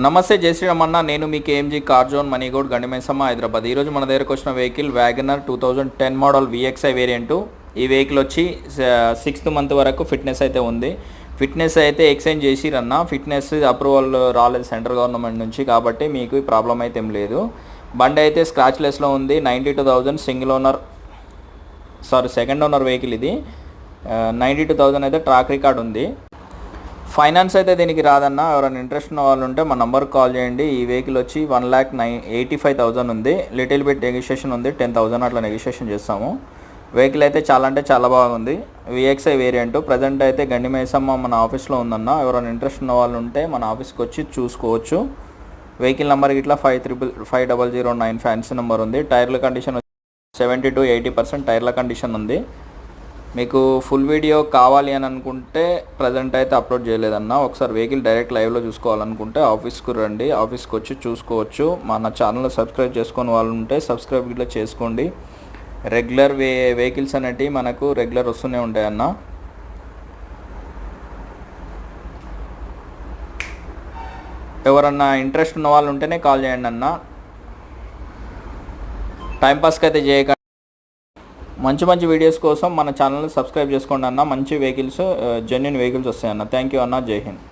నమస్తే జై శ్రీరామ్ అన్న. నేను మీ కేఎంజీ కార్ జోన్ మనీగోడ్ గండిమైసమ్మ హైదరాబాద్. ఈరోజు మన దగ్గరకు వచ్చిన vehicle WagonR 2010 model VXI variant. ఈ వెహికల్ వచ్చి 6th మంత్ వరకు ఫిట్నెస్ అయితే ఉంది. ఫిట్నెస్ అయితే ఎక్స్చేంజ్ చేసిరన్న. ఫిట్నెస్ అప్రూవల్ రాలేదు సెంట్రల్ గవర్నమెంట్ నుంచి, కాబట్టి మీకు ఈ ప్రాబ్లం అయితే ఏం లేదు. బండి అయితే స్క్రాచ్లెస్లో ఉంది. 92,000 సెకండ్ ఓనర్ వెహికల్ ఇది. 92,000 అయితే ట్రాక్ రికార్డ్ ఉంది. ఫైనాన్స్ అయితే దీనికి రాదన్న. ఎవరైనా ఇంట్రెస్ట్ ఉన్న వాళ్ళు ఉంటే మా నంబర్కి కాల్ చేయండి. ఈ వెహికల్ వచ్చి 1,85,000 ఉంది. లిటిల్ బిట్ నెగోషియేషన్ ఉంది, 10,000 అట్లా నెగోషియేషన్ చేస్తాము. వెహికల్ అయితే చాలా అంటే చాలా బాగుంది. VXI variant. ప్రజెంట్ అయితే గండిమైసమ్మ మన ఆఫీస్లో ఉందన్న. ఎవరైనా ఇంట్రెస్ట్ ఉన్న వాళ్ళు ఉంటే మన ఆఫీస్కి వచ్చి చూసుకోవచ్చు. వెహికల్ నెంబర్ ఇట్లా 50009 ఫ్యాన్సీ నెంబర్ ఉంది. టైర్ల కండిషన్ 70 to 80% టైర్ల కండిషన్ ఉంది. మీకు ఫుల్ వీడియో కావాలి అని అనుకుంటే ప్రజెంట్ అయితే అప్లోడ్ చేయలేదన్న. ఒకసారి వెహికల్ డైరెక్ట్ లైవ్లో చూసుకోవాలనుకుంటే ఆఫీస్కి రండి, ఆఫీస్కి వచ్చి చూసుకోవచ్చు. మన ఛానల్ సబ్స్క్రైబ్ చేసుకుని వాళ్ళు ఉంటే సబ్స్క్రైబ్ ఇట్లా చేసుకోండి. రెగ్యులర్ వెహికల్స్ అనేటివి మనకు రెగ్యులర్ వస్తూనే ఉంటాయన్న. ఎవరన్నా ఇంట్రెస్ట్ ఉన్న వాళ్ళు ఉంటేనే కాల్ చేయండి అన్న. టైంపాస్కి అయితే చేయకండి. మంచి వీడియోస్ కోసం మన ఛానల్ని సబ్స్క్రైబ్ చేసుకోండి అన్న. మంచి వెహికల్స్, జెన్యూన్ వెహికల్స్ వస్తాయన్న. థ్యాంక్ యూ అన్న. జై హింద్.